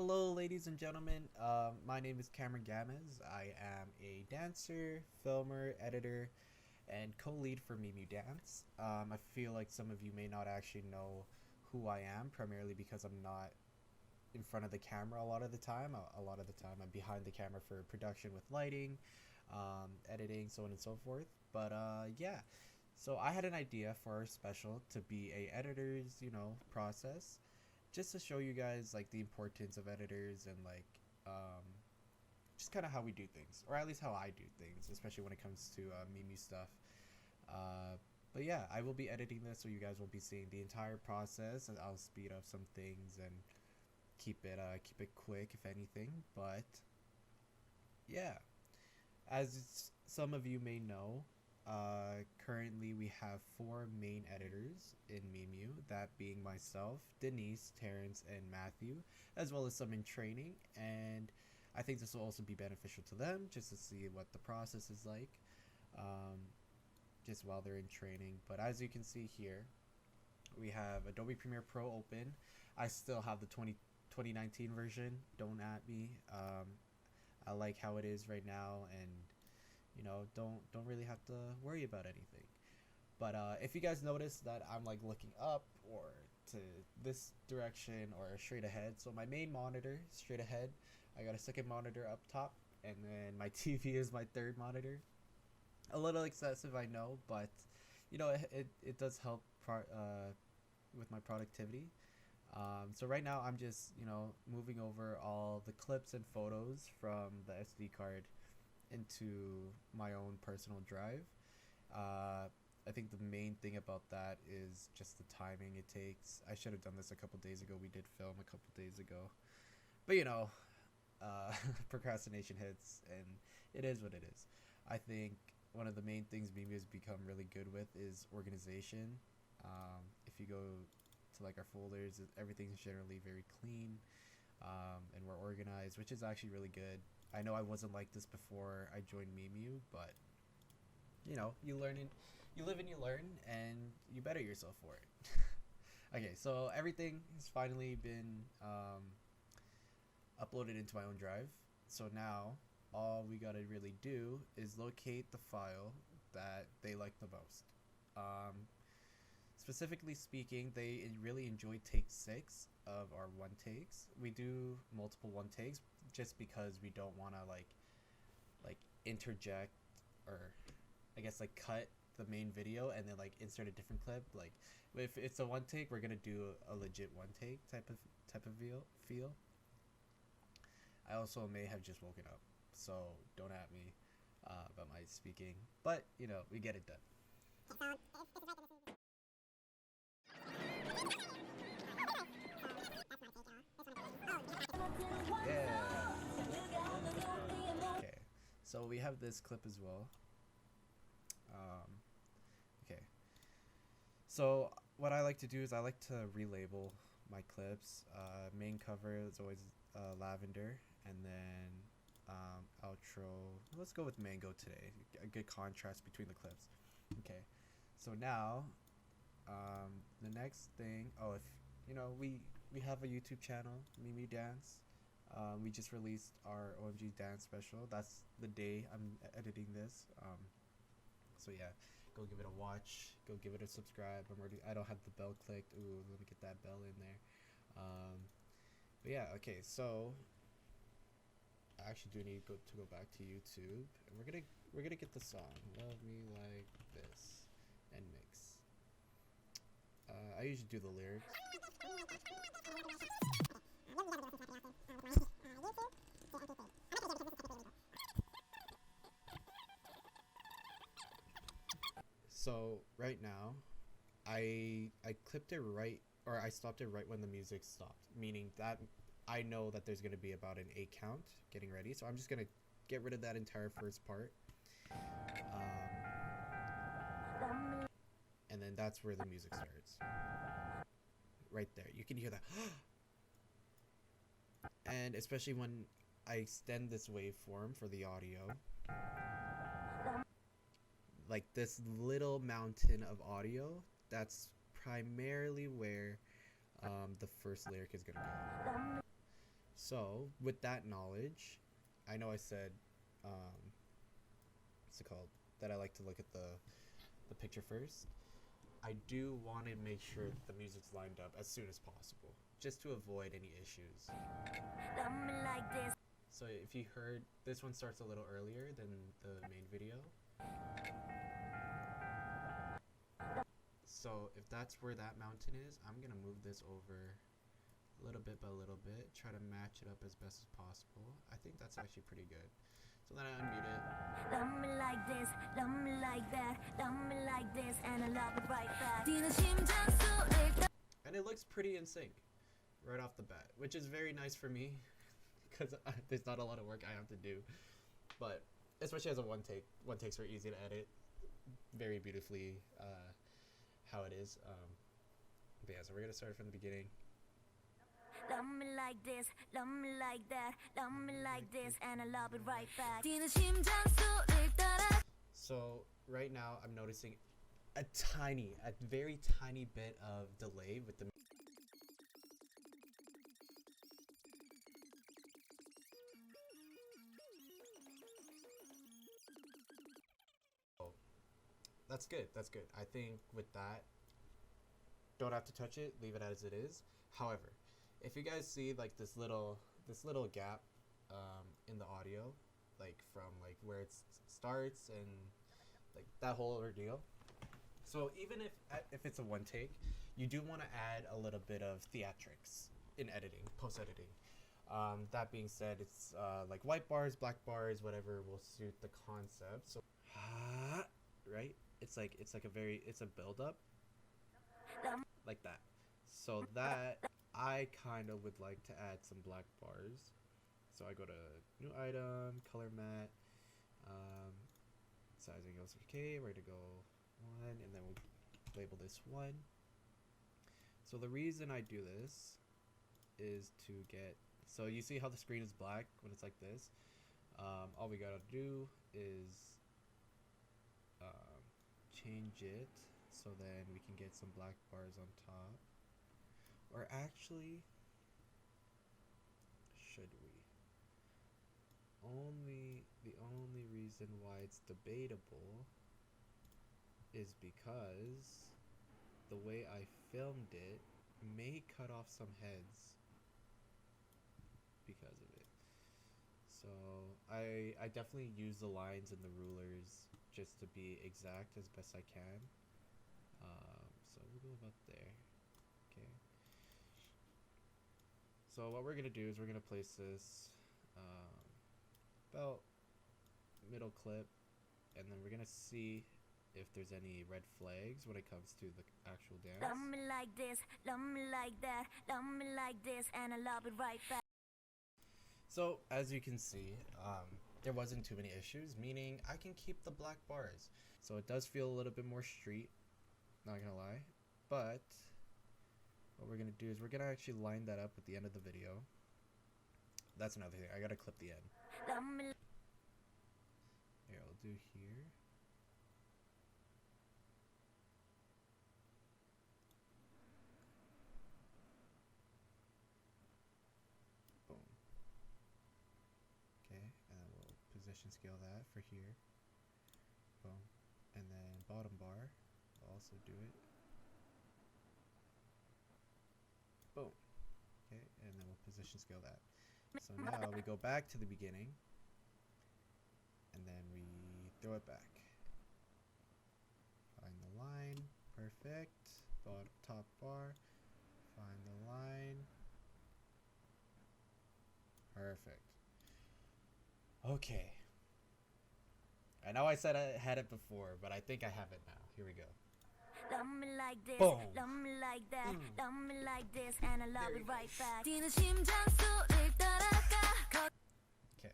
Hello, ladies and gentlemen. My name is Cameron Gamez. I am a dancer, filmer, editor, and co-lead for Mimyu Dance. I feel like some of you may not actually know who I am, primarily because I'm not in front of the camera a lot of the time. A lot of the time, I'm behind the camera for production with lighting, editing, so on and so forth. But yeah, so I had an idea for our special to be a editor's, process, just to show you guys like the importance of editors and like just kind of how we do things, or at least how I do things, especially when it comes to Mimi stuff. Uh, but yeah, I will be editing this, so you guys will be seeing the entire process, and I'll speed up some things and keep it quick if anything. But yeah, as some of you may know, currently we have four main editors in Mimyu, that being myself, Denise, Terrence, and Matthew, as well as some in training. And I think this will also be beneficial to them, just to see what the process is like, just while they're in training. But as you can see here, we have Adobe Premiere Pro open. I still have the 2019 version. Don't at me. I like how it is right now, and don't really have to worry about anything. But if you guys notice that I'm like looking up or to this direction or straight ahead, so my main monitor straight ahead, I got a second monitor up top, and then my TV is my third monitor. A little excessive, I know, but it does help with my productivity. So right now I'm just moving over all the clips and photos from the SD card into my own personal drive. I think the main thing about that is just the timing it takes. I should have done this a couple days ago. We did film a couple days ago, but procrastination hits, and it is what it is. I think one of the main things Mimi has become really good with is organization. If you go to like our folders, everything's generally very clean, and we're organized, which is actually really good. I know I wasn't like this before I joined Mimyu, but you learn and you live and you learn, and you better yourself for it. Okay, so everything has finally been uploaded into my own drive. So now all we gotta really do is locate the file that they like the most. Specifically speaking, they really enjoy take 6 of our one takes. We do multiple one takes just because we don't want to like interject, or I guess like cut the main video and then like insert a different clip. Like if it's a one take, we're gonna do a legit one take type of feel. I also may have just woken up, so don't at me about my speaking, but we get it done. Yeah. Okay. So we have this clip as well. Okay. So what I like to do is I like to relabel my clips. Main cover is always lavender, and then outro. Let's go with mango today. A good contrast between the clips. Okay. So now, the next thing. Oh, if we have a YouTube channel, Mimyu Dance. We just released our OMG Dance special. That's the day I'm editing this. So yeah, go give it a watch. Go give it a subscribe. I don't have the bell clicked. Ooh, let me get that bell in there. But yeah, okay. So I actually do need to go back to YouTube, and we're gonna get the song "Love Me Like This" NMIXX. I usually do the lyrics. So right now, I clipped it right, or I stopped it right when the music stopped, meaning that I know that there's gonna be about an 8 count getting ready. So I'm just gonna get rid of that entire first part, and then that's where the music starts. Right there, you can hear that, and especially when I extend this waveform for the audio, like this little mountain of audio, that's primarily where the first lyric is gonna go. So with that knowledge, I know I said, what's it called? That I like to look at the picture first. I do want to make sure that the music's lined up as soon as possible, just to avoid any issues. So if you heard, this one starts a little earlier than the main video. So if that's where that mountain is, I'm gonna move this over little bit by little bit, try to match it up as best as possible. I think that's actually pretty good. So then I unmute it. Love me like this, love me like that, love me like this, and I love it right back. And it looks pretty in sync right off the bat, which is very nice for me because there's not a lot of work I have to do. But especially as a one takes are easy to edit very beautifully, how it is. But yeah, so we're gonna start from the beginning. Love me like this, love me like that, love me like this, and I love it right back. So right now I'm noticing a very tiny bit of delay with the That's good, that's good. I think with that, don't have to touch it, leave it as it is. However, if you guys see like this little gap in the audio, like from like where it starts and like that whole ordeal. So even if it's a one take, you do want to add a little bit of theatrics in editing, post editing. That being said, it's like white bars, black bars, whatever will suit the concept. So right, it's like it's a build up like that. So that I kind of would like to add some black bars. So I go to new item, color matte, sizing goes okay, we're gonna go 1, and then we'll label this 1. So the reason I do this is to get, so you see how the screen is black when it's like this. All we gotta do is change it so then we can get some black bars on top. Or actually, should we? The only reason why it's debatable is because the way I filmed it may cut off some heads because of it. So I definitely use the lines and the rulers just to be exact as best I can. So we'll go about there. Okay. So what we're gonna do is we're gonna place this about middle clip, and then we're gonna see if there's any red flags when it comes to the actual dance. Love me like this, love me like that, love me like this, and I love it right back. So as you can see, there wasn't too many issues, meaning I can keep the black bars. So it does feel a little bit more street, not gonna lie. But what we're gonna do is we're gonna actually line that up with the end of the video. That's another thing, I gotta clip the end. Here, I'll do here. Boom. Okay, and then we'll position scale that for here. Boom. And then bottom bar, we'll also do it. Boom. Okay, and then we'll position scale that. So now we go back to the beginning, and then we throw it back. Find the line, perfect. Bottom, top bar, find the line, perfect. Okay. I know I said I had it before, but I think I have it now. Here we go. Love me like this, boom. Love me like that, love me like this, and I love it right back. Okay.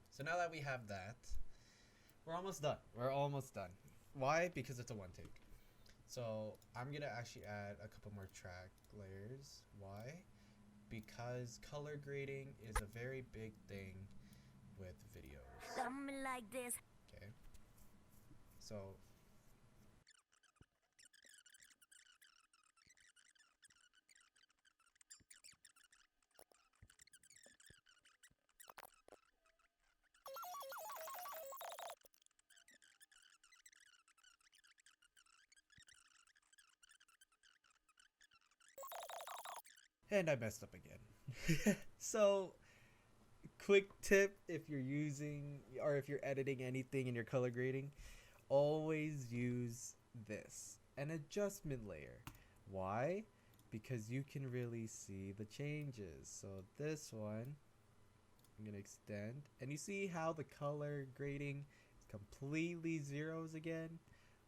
So now that we have that, we're almost done. We're almost done. Why? Because it's a one take. So I'm gonna actually add a couple more track layers. Why? Because color grading is a very big thing with videos. Love me like this. Okay. So And I messed up again. So, quick tip if you're using or if you're editing anything in your color grading, always use this, an adjustment layer. Why? Because you can really see the changes. So this one, I'm gonna extend, and you see how the color grading is completely zeros again?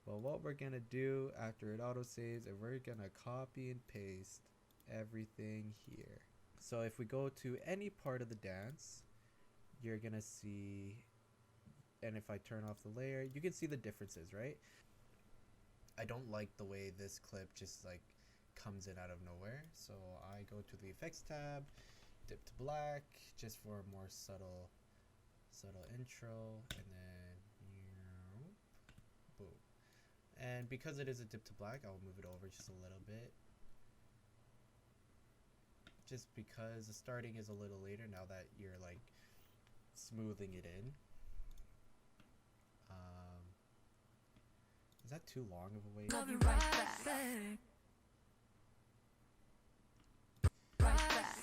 Well, what we're gonna do after it auto saves, and we're gonna copy and paste everything here. So if we go to any part of the dance, you're gonna see, and if I turn off the layer, you can see the differences, right? I don't like the way this clip just like comes in out of nowhere, so I go to the effects tab, dip to black, just for a more subtle intro, and then boom. And because it is a dip to black, I'll move it over just a little bit, just because the starting is a little later now that you're like smoothing it in. Is that too long of a wait? Love you right back. Right back.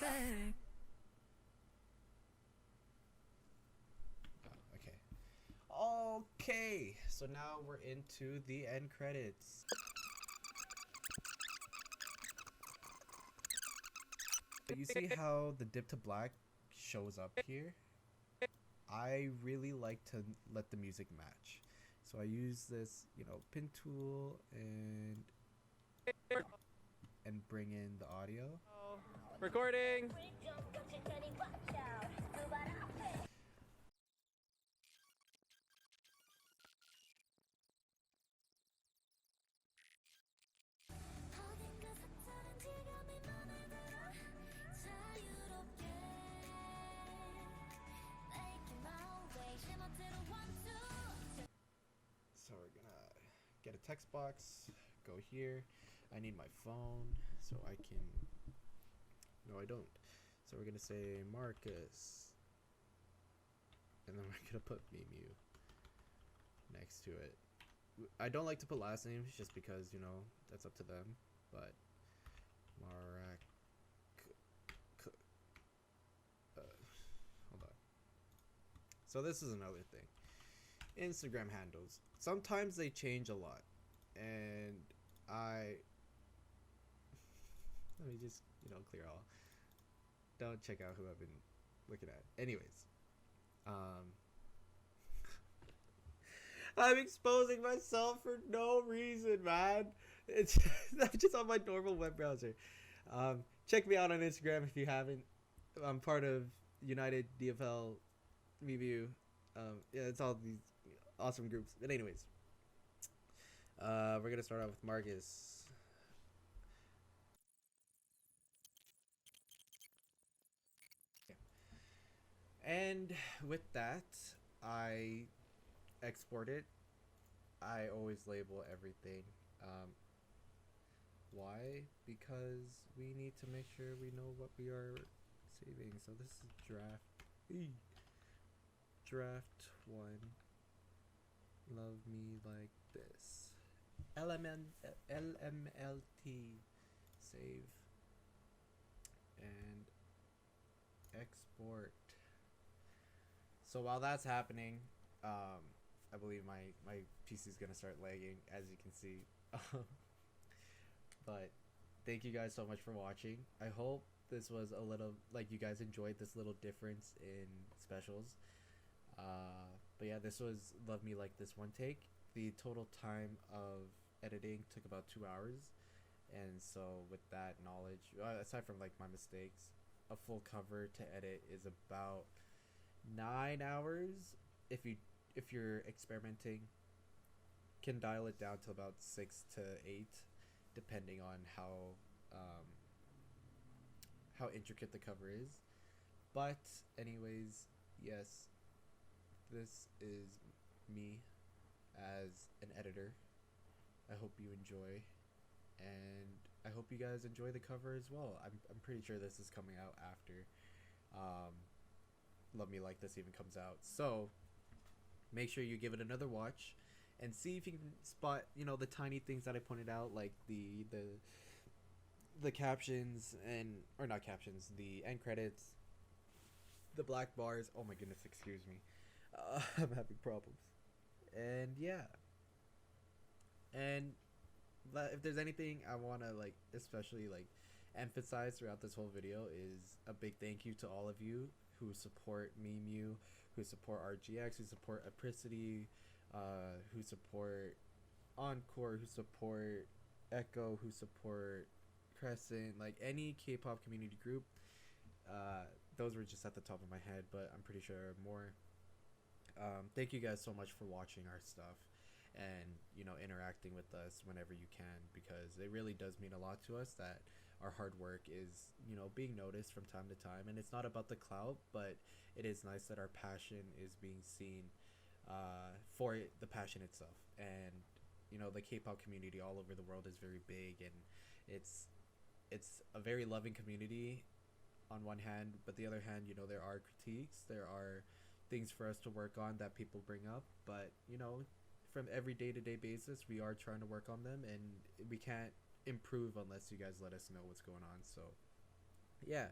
Oh, okay. So now we're into the end credits. You see how the dip to black shows up here? I really like to let the music match. So I use this, pin tool and bring in the audio. Recording. So we're gonna get a text box, go here. I need my phone so I can, no I don't. So we're gonna say Marcus, and then we're gonna put Mimyu next to it. I don't like to put last names just because, that's up to them, but hold on. So this is another thing. Instagram handles. Sometimes they change a lot, and let me just, clear all. Don't check out who I've been looking at. Anyways, I'm exposing myself for no reason, man. It's just on my normal web browser. Check me out on Instagram if you haven't. I'm part of United DFL Mimyu. Yeah, it's all these awesome groups. But anyways, we're gonna start off with Marcus. And with that, I export it. I always label everything. Why? Because we need to make sure we know what we are saving. So this is draft 1. Love me like this. LMLT. Save. And export. So while that's happening, I believe my PC is gonna start lagging, as you can see. But thank you guys so much for watching. I hope this was a little, like, you guys enjoyed this little difference in specials. But yeah, this was Love Me Like This one take. The total time of editing took about 2 hours, and so with that knowledge, aside from like my mistakes, a full cover to edit is about 9 hours. If you're experimenting, can dial it down to about 6 to 8, depending on how intricate the cover is. But anyways, yes, this is me as an editor. I hope you enjoy, and I hope you guys enjoy the cover as well. I'm pretty sure this is coming out after Love Me Like This even comes out, so make sure you give it another watch and see if you can spot the tiny things that I pointed out, like the the captions or not captions, the end credits, the black bars. Oh my goodness, excuse me. I'm having problems. And yeah, and if there's anything I want to like especially like emphasize throughout this whole video is a big thank you to all of you who support Mimyu, who support RGX, who support Apricity, who support Encore, who support Echo, who support Crescent, like any K-pop community group. Those were just at the top of my head, but I'm pretty sure more. Thank you guys so much for watching our stuff and interacting with us whenever you can, because it really does mean a lot to us that our hard work is being noticed from time to time. And it's not about the clout, but it is nice that our passion is being seen for the passion itself. And the K-pop community all over the world is very big, and it's a very loving community on one hand, but the other hand, there are critiques, there are things for us to work on that people bring up, but from every day-to-day basis we are trying to work on them, and we can't improve unless you guys let us know what's going on. So yeah,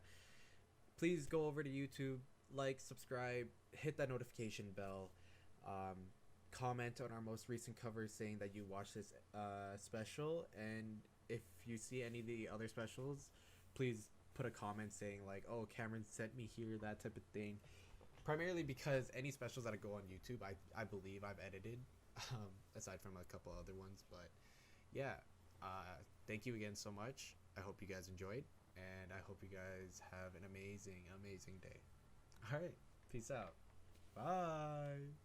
please go over to YouTube, like, subscribe, hit that notification bell, comment on our most recent cover saying that you watched this special, and if you see any of the other specials, please put a comment saying like, oh, Cameron sent me here, that type of thing. Primarily because any specials that go on YouTube, I believe I've edited, aside from a couple other ones. But yeah, thank you again so much. I hope you guys enjoyed, and I hope you guys have an amazing day. All right, peace out. Bye.